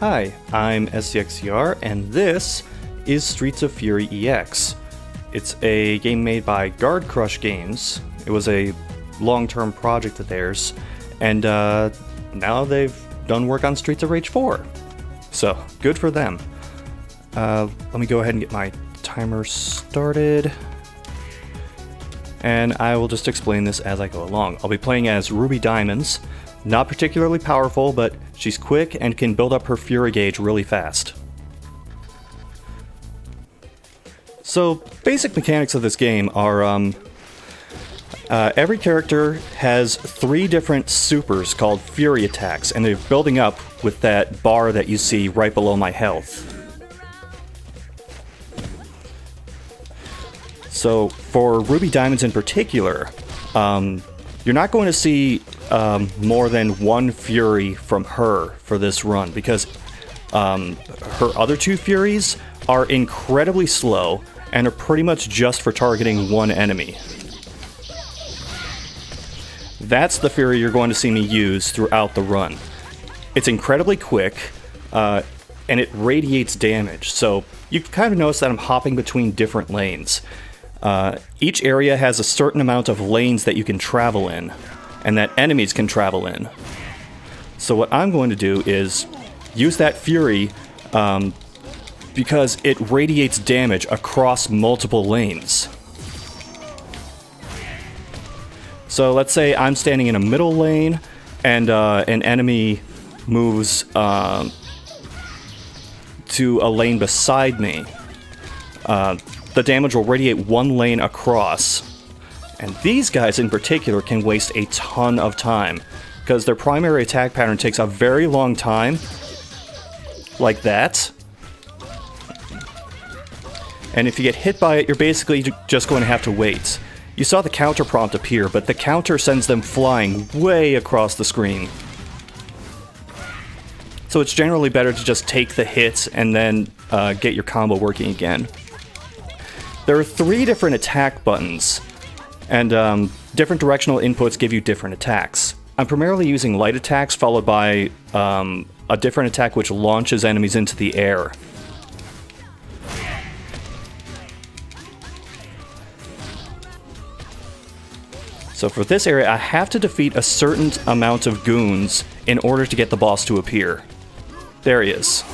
Hi, I'm SCXCR, and this is Streets of Fury EX. It's a game made by Guard Crush Games. It was a long-term project of theirs, and now they've done work on Streets of Rage 4. So, good for them. Let me go ahead and get my timer started. And I will just explain this as I go along. I'll be playing as Ruby Diamonds. Not particularly powerful, but she's quick and can build up her Fury gauge really fast. So, basic mechanics of this game are, every character has 3 different supers called Fury attacks, and they're building up with that bar that you see right below my health. So, for Ruby Diamonds in particular, you're not going to see more than 1 Fury from her for this run, because her other 2 Furies are incredibly slow and are pretty much just for targeting 1 enemy. That's the Fury you're going to see me use throughout the run. It's incredibly quick, and it radiates damage, so you kind of notice that I'm hopping between different lanes. Each area has a certain amount of lanes that you can travel in, and that enemies can travel in. So what I'm going to do is use that Fury because it radiates damage across multiple lanes. So let's say I'm standing in a middle lane, and an enemy moves to a lane beside me. The damage will radiate 1 lane across. And these guys in particular can waste a ton of time, because their primary attack pattern takes a very long time, like that. And if you get hit by it, you're basically just going to have to wait. You saw the counter prompt appear, but the counter sends them flying way across the screen. So it's generally better to just take the hit and then get your combo working again. There are 3 different attack buttons, and different directional inputs give you different attacks. I'm primarily using light attacks followed by a different attack which launches enemies into the air. So for this area, I have to defeat a certain amount of goons in order to get the boss to appear. There he is.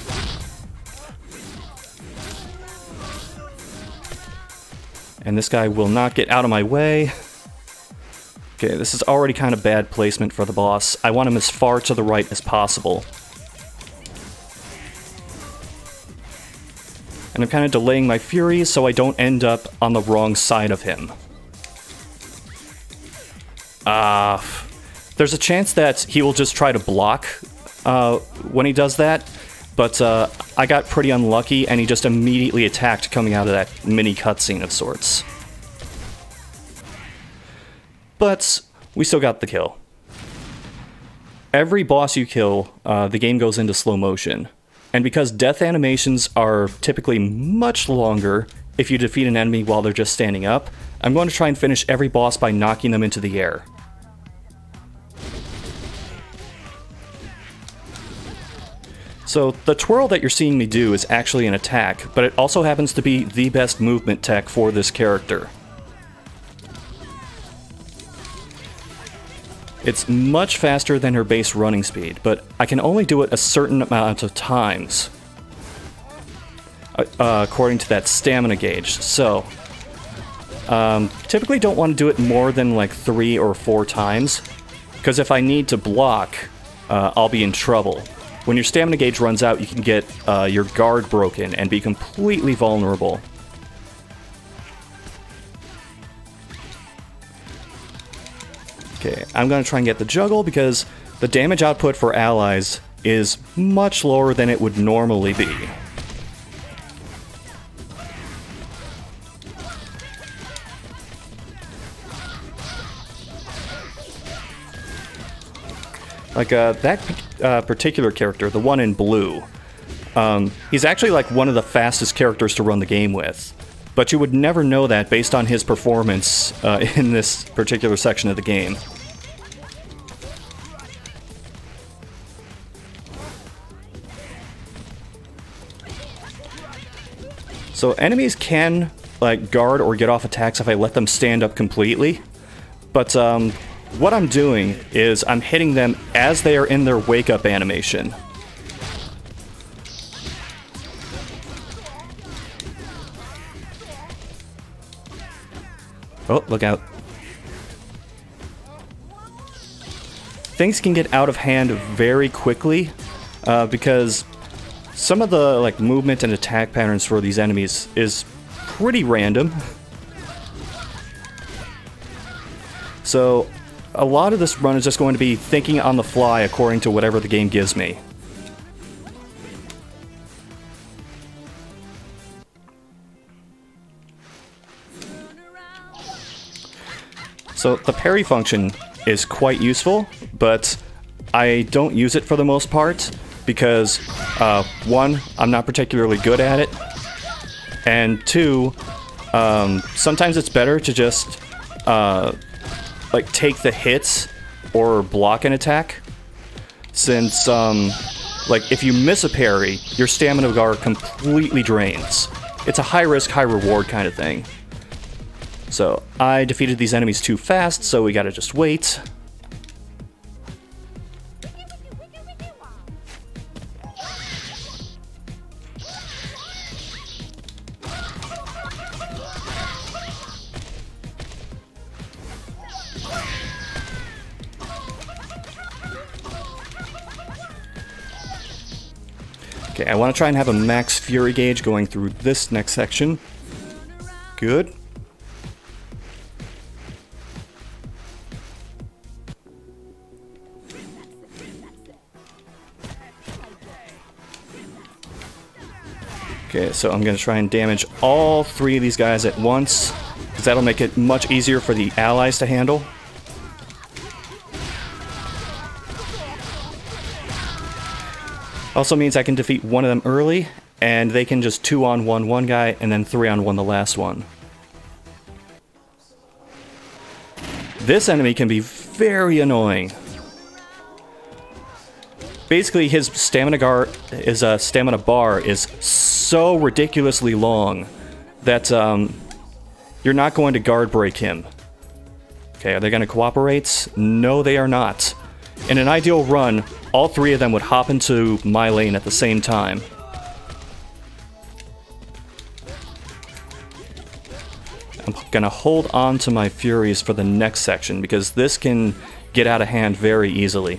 And this guy will not get out of my way. Okay, this is already kind of bad placement for the boss. I want him as far to the right as possible. And I'm kind of delaying my Fury so I don't end up on the wrong side of him. There's a chance that he will just try to block when he does that, but I got pretty unlucky and he just immediately attacked coming out of that mini cutscene of sorts. But we still got the kill. Every boss you kill, the game goes into slow motion. And because death animations are typically much longer if you defeat an enemy while they're just standing up, I'm going to try and finish every boss by knocking them into the air. So the twirl that you're seeing me do is actually an attack, but it also happens to be the best movement tech for this character. It's much faster than her base running speed, but I can only do it a certain amount of times, according to that stamina gauge. So, typically don't want to do it more than like 3 or 4 times, because if I need to block, I'll be in trouble. When your stamina gauge runs out, you can get your guard broken and be completely vulnerable. Okay, I'm going to try and get the juggle because the damage output for allies is much lower than it would normally be. Like, that particular character, the one in blue, he's actually like one of the fastest characters to run the game with. But you would never know that based on his performance in this particular section of the game. So enemies can like guard or get off attacks if I let them stand up completely. But what I'm doing is I'm hitting them as they are in their wake up animation. Oh, look out. Things can get out of hand very quickly because some of the like movement and attack patterns for these enemies is pretty random. So a lot of this run is just going to be thinking on the fly according to whatever the game gives me. So the parry function is quite useful, but I don't use it for the most part because, one, I'm not particularly good at it, and two, sometimes it's better to just like take the hits or block an attack, since like if you miss a parry, your stamina bar completely drains. It's a high risk, high reward kind of thing. So I defeated these enemies too fast, so we gotta just wait. Okay, I want to try and have a max fury gauge going through this next section. Good. Okay, so I'm going to try and damage all three of these guys at once, because that'll make it much easier for the allies to handle. Also means I can defeat one of them early, and they can just 2-on-1 one guy, and then 3-on-1 the last one. This enemy can be very annoying. Basically, his stamina bar is so ridiculously long that you're not going to guard break him. Okay, are they going to cooperate? No, they are not. In an ideal run, all three of them would hop into my lane at the same time. I'm gonna hold on to my Furies for the next section, because this can get out of hand very easily.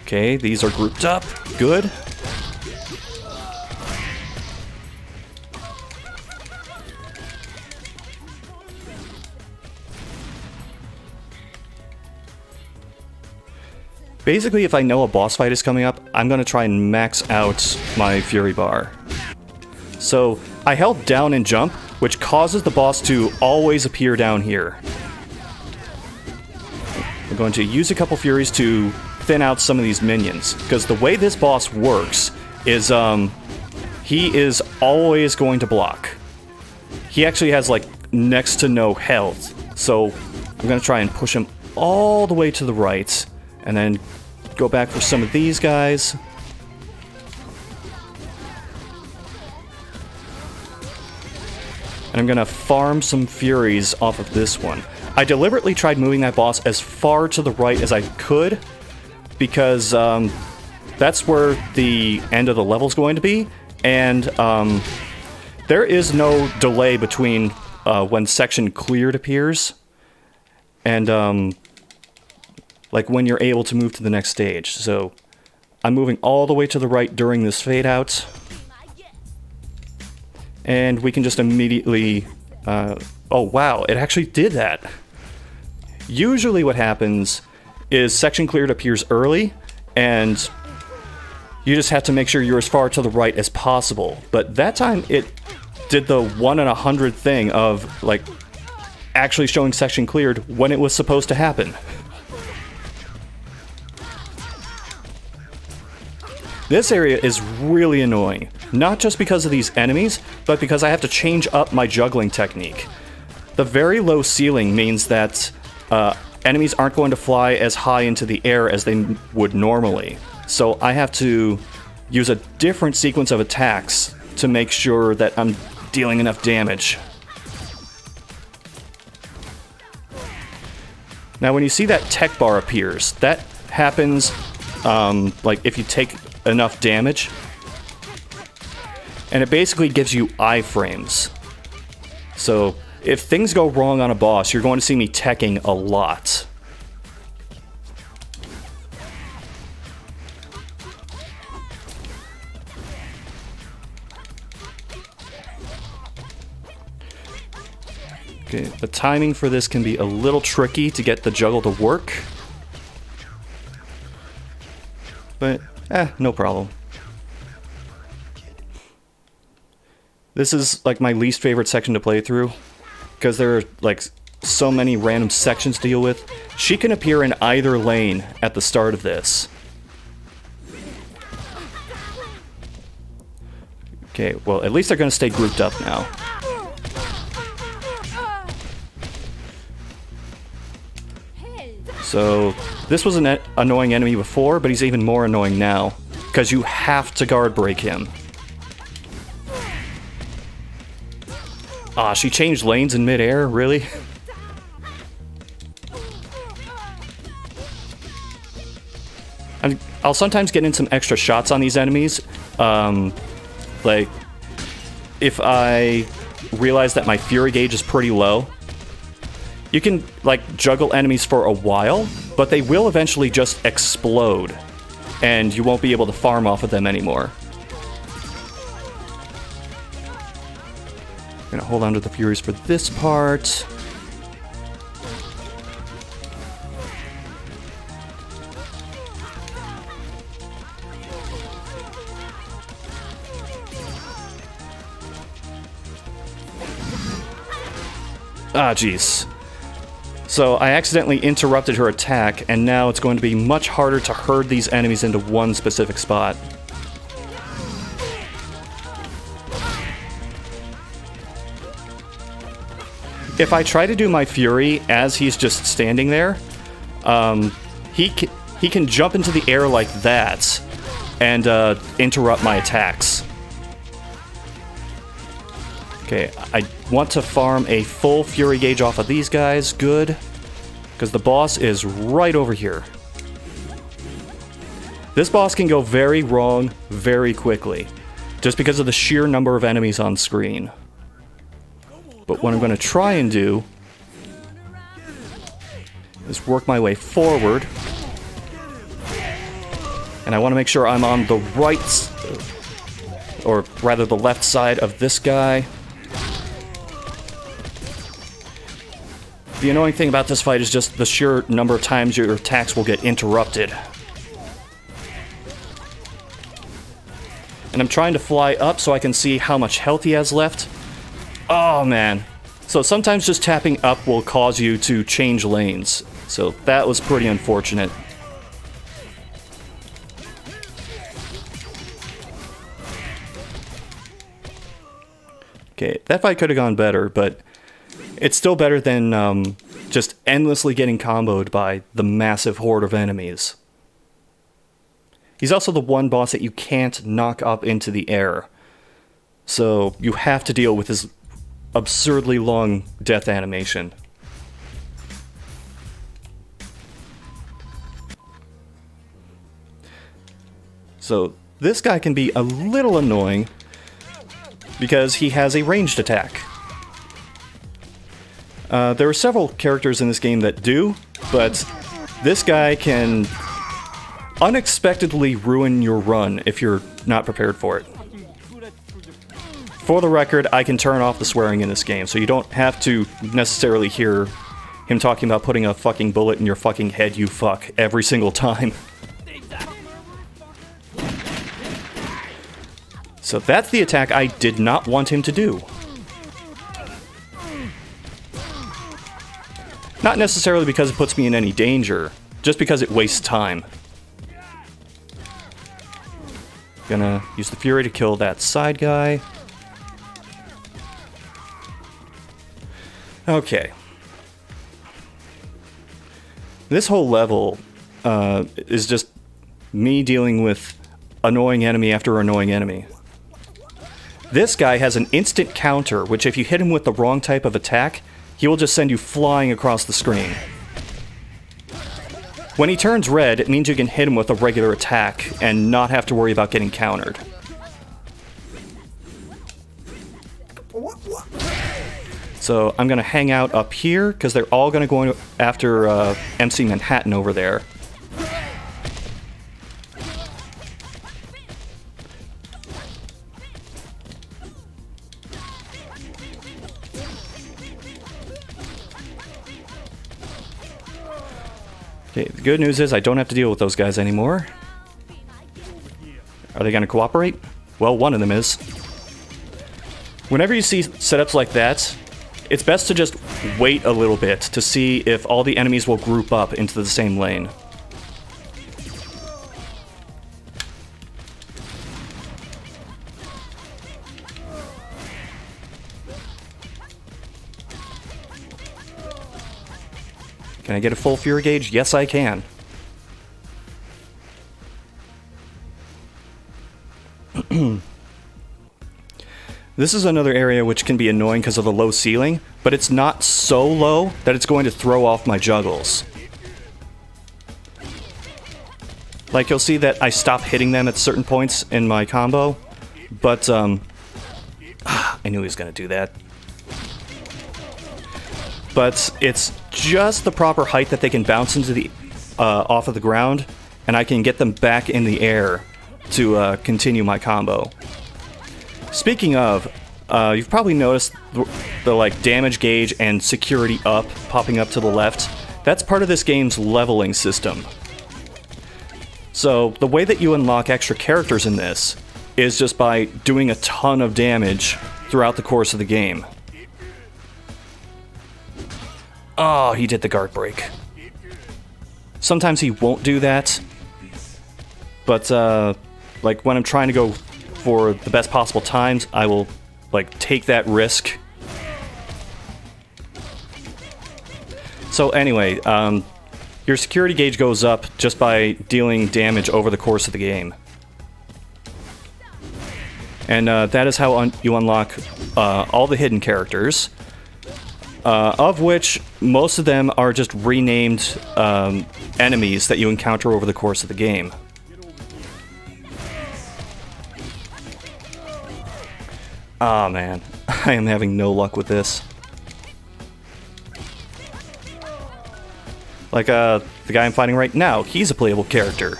Okay, these are grouped up. Good. Basically, if I know a boss fight is coming up, I'm going to try and max out my Fury bar. So, I held down and jump, which causes the boss to always appear down here. I'm going to use a couple Furies to thin out some of these minions, because the way this boss works is, he is always going to block. He actually has, like, next to no health, so I'm going to try and push him all the way to the right, and then go back for some of these guys. And I'm gonna farm some Furies off of this one. I deliberately tried moving that boss as far to the right as I could, because that's where the end of the level's going to be, and there is no delay between when section cleared appears and like when you're able to move to the next stage. So I'm moving all the way to the right during this fade out, and we can just immediately oh wow, it actually did that. Usually what happens is section cleared appears early, and you just have to make sure you're as far to the right as possible. But that time it did the 1 in 100 thing of like actually showing section cleared when it was supposed to happen. This area is really annoying, not just because of these enemies, but because I have to change up my juggling technique. The very low ceiling means that enemies aren't going to fly as high into the air as they would normally. So I have to use a different sequence of attacks to make sure that I'm dealing enough damage. Now when you see that tech bar appears, that happens like if you take enough damage. And it basically gives you iframes. So if things go wrong on a boss, you're going to see me teching a lot. Okay, the timing for this can be a little tricky to get the juggle to work. But, no problem. This is like my least favorite section to play through, because there are like so many random sections to deal with. She can appear in either lane at the start of this. Okay, well at least they're going to stay grouped up now. So this was an annoying enemy before, but he's even more annoying now, because you have to guard break him. Ah, she changed lanes in midair, really? I'll sometimes get in some extra shots on these enemies. Like, if I realize that my Fury gauge is pretty low, you can, like, juggle enemies for a while, but they will eventually just explode, and you won't be able to farm off of them anymore. Gonna hold on to the Furies for this part. Ah, jeez. So I accidentally interrupted her attack, and now it's going to be much harder to herd these enemies into one specific spot. If I try to do my Fury as he's just standing there, he can jump into the air like that and interrupt my attacks. Okay, I want to farm a full Fury gauge off of these guys. Good. Because the boss is right over here. This boss can go very wrong very quickly, just because of the sheer number of enemies on screen. But what I'm going to try and do is work my way forward. And I want to make sure I'm on the right, or rather the left side of this guy. The annoying thing about this fight is just the sheer number of times your attacks will get interrupted. And I'm trying to fly up so I can see how much health he has left. Oh man. So sometimes just tapping up will cause you to change lanes. So that was pretty unfortunate. Okay, that fight could have gone better, but it's still better than just endlessly getting comboed by the massive horde of enemies. He's also the one boss that you can't knock up into the air. So you have to deal with his absurdly long death animation. So this guy can be a little annoying because he has a ranged attack. There are several characters in this game that do, but this guy can unexpectedly ruin your run if you're not prepared for it. For the record, I can turn off the swearing in this game, so you don't have to necessarily hear him talking about putting a fucking bullet in your fucking head, you fuck, every single time. So that's the attack I did not want him to do. Not necessarily because it puts me in any danger, just because it wastes time. Gonna use the Fury to kill that side guy. Okay. This whole level is just me dealing with annoying enemy after annoying enemy. This guy has an instant counter, which if you hit him with the wrong type of attack, he will just send you flying across the screen. When he turns red, it means you can hit him with a regular attack and not have to worry about getting countered. So I'm going to hang out up here, because they're all going to go after MC Manhattan over there. Okay, the good news is I don't have to deal with those guys anymore. Are they going to cooperate? Well, one of them is. Whenever you see setups like that, it's best to just wait a little bit to see if all the enemies will group up into the same lane. Can I get a full Fury gauge? Yes, I can. This is another area which can be annoying because of the low ceiling, but it's not so low that it's going to throw off my juggles. Like, you'll see that I stop hitting them at certain points in my combo, but, I knew he was going to do that. But it's just the proper height that they can bounce into the off of the ground, and I can get them back in the air to continue my combo. Speaking of, you've probably noticed the like damage gauge and security up popping up to the left. That's part of this game's leveling system. So the way that you unlock extra characters in this is just by doing a ton of damage throughout the course of the game. Oh, he did the guard break. Sometimes he won't do that, but like when I'm trying to go for the best possible times, I will like take that risk. So anyway, your security gauge goes up just by dealing damage over the course of the game. And that is how you unlock all the hidden characters. Of which most of them are just renamed enemies that you encounter over the course of the game. Ah, man. I am having no luck with this. Like, the guy I'm fighting right now, he's a playable character.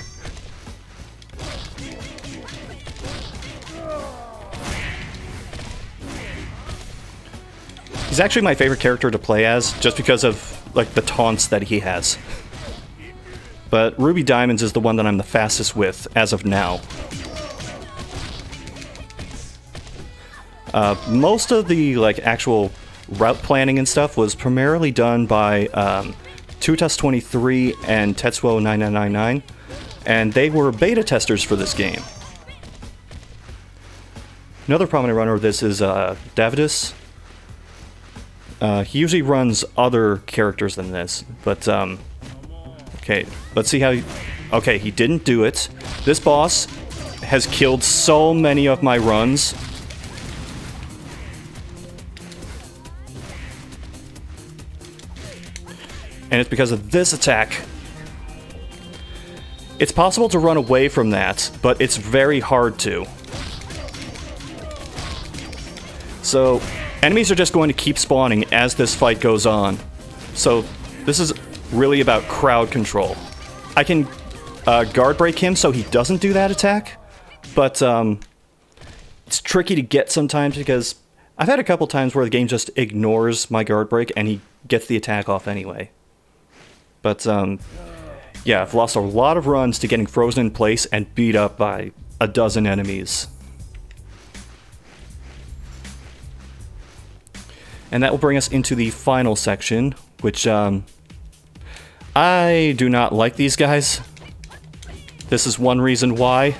He's actually my favorite character to play as, just because of, like, the taunts that he has. But Ruby Diamonds is the one that I'm the fastest with, as of now. Most of the, like, actual route planning and stuff was primarily done by Tutas23 and Tetsuo9999, and they were beta testers for this game. Another prominent runner of this is Davidus. He usually runs other characters than this, but, okay, let's see how he... Okay, he didn't do it. This boss has killed so many of my runs. And it's because of this attack. It's possible to run away from that, but it's very hard to. So, enemies are just going to keep spawning as this fight goes on. So, this is really about crowd control. I can guard break him so he doesn't do that attack, but it's tricky to get sometimes because I've had a couple times where the game just ignores my guard break and he gets the attack off anyway. But, yeah, I've lost a lot of runs to getting frozen in place and beat up by a dozen enemies. And that will bring us into the final section, which, I do not like these guys. This is one reason why.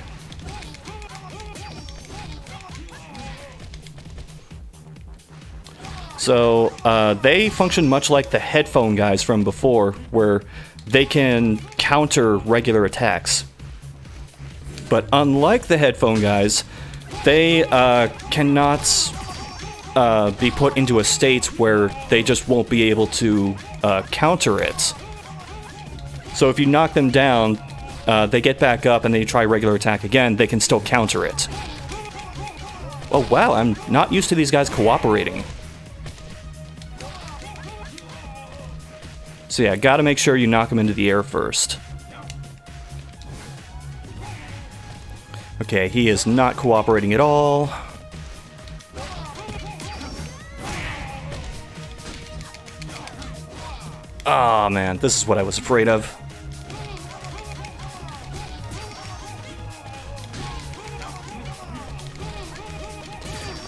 So they function much like the headphone guys from before, where they can counter regular attacks. But unlike the headphone guys, they cannot be put into a state where they just won't be able to counter it. So if you knock them down, they get back up and they try regular attack again, they can still counter it. Oh wow, I'm not used to these guys cooperating. So yeah, gotta make sure you knock them into the air first. Okay, he is not cooperating at all. Ah, man, this is what I was afraid of.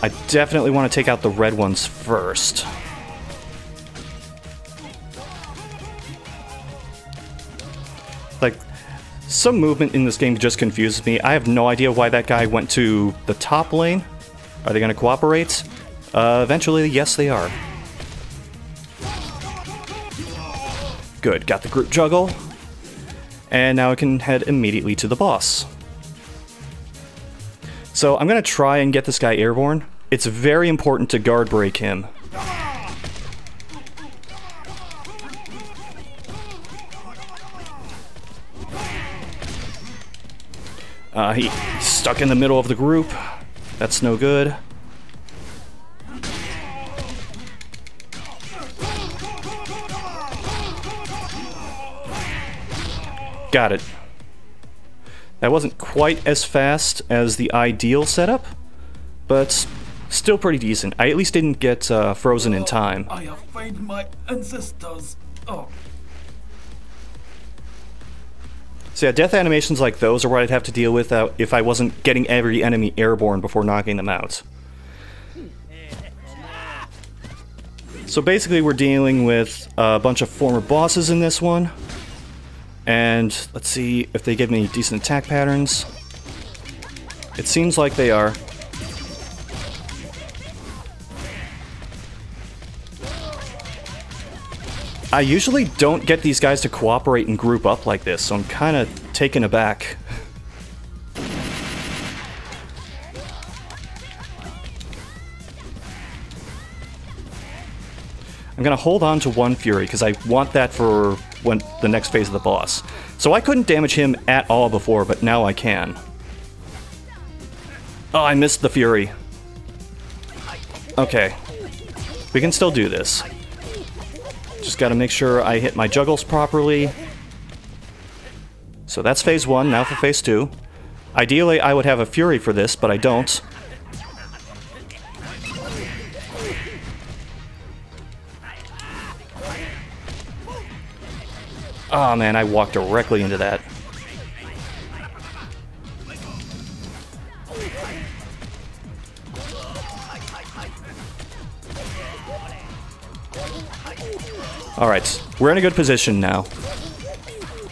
I definitely want to take out the red ones first. Like, some movement in this game just confuses me. I have no idea why that guy went to the top lane. Are they going to cooperate? Eventually, yes, they are. Good, got the group juggle. And now I can head immediately to the boss. So I'm going to try and get this guy airborne. It's very important to guard break him. He's stuck in the middle of the group. That's no good. Got it. That wasn't quite as fast as the ideal setup, but still pretty decent. I at least didn't get frozen in time. I have found my ancestors. Oh. So yeah, death animations like those are what I'd have to deal with if I wasn't getting every enemy airborne before knocking them out. So basically we're dealing with a bunch of former bosses in this one. And let's see if they give me decent attack patterns. It seems like they are. I usually don't get these guys to cooperate and group up like this, so I'm kind of taken aback. I'm gonna hold on to one Fury, because I want that for when the next phase of the boss. So I couldn't damage him at all before, but now I can. Oh, I missed the Fury. Okay. We can still do this. Just gotta make sure I hit my juggles properly. So that's phase 1, now for phase 2. Ideally, I would have a Fury for this, but I don't. Oh man, I walked directly into that. Alright, we're in a good position now.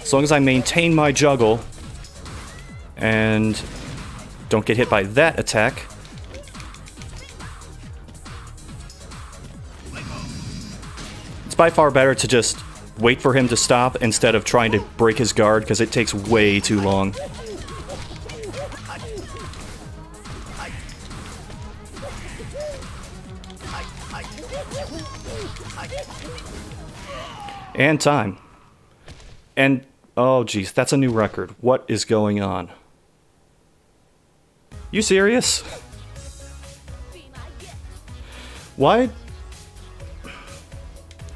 As long as I maintain my juggle and don't get hit by that attack. It's by far better to just wait for him to stop instead of trying to break his guard, because it takes way too long. And time. And, oh geez, that's a new record. What is going on? You serious? Why?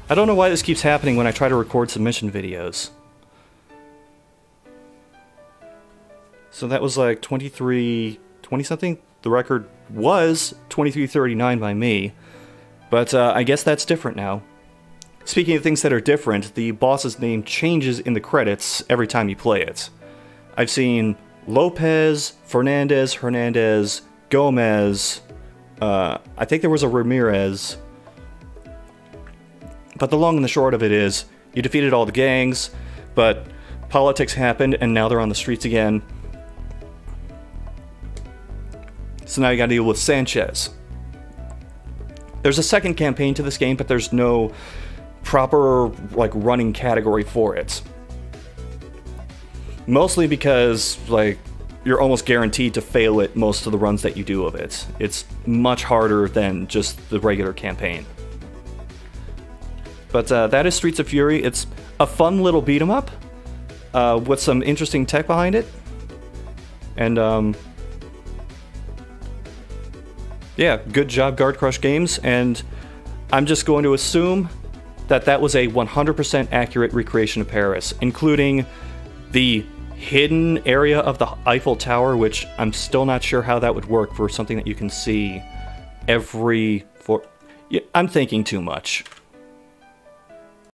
I don't know why this keeps happening when I try to record submission videos. So that was like 20 something? The record was 23:39 by me. But I guess that's different now. Speaking of things that are different, the boss's name changes in the credits every time you play it. I've seen Lopez, Fernandez, Hernandez, Gomez, I think there was a Ramirez. But the long and the short of it is, you defeated all the gangs, but politics happened and now they're on the streets again. So now you gotta deal with Sanchez. There's a second campaign to this game, but there's no proper, like, running category for it. Mostly because, like, you're almost guaranteed to fail it most of the runs that you do of it. It's much harder than just the regular campaign. But that is Streets of Fury. It's a fun little beat-em-up with some interesting tech behind it. And, yeah, good job, Guard Crush Games. And I'm just going to assume that that was a 100% accurate recreation of Paris, including the hidden area of the Eiffel Tower, which I'm still not sure how that would work for something that you can see every... I'm thinking too much.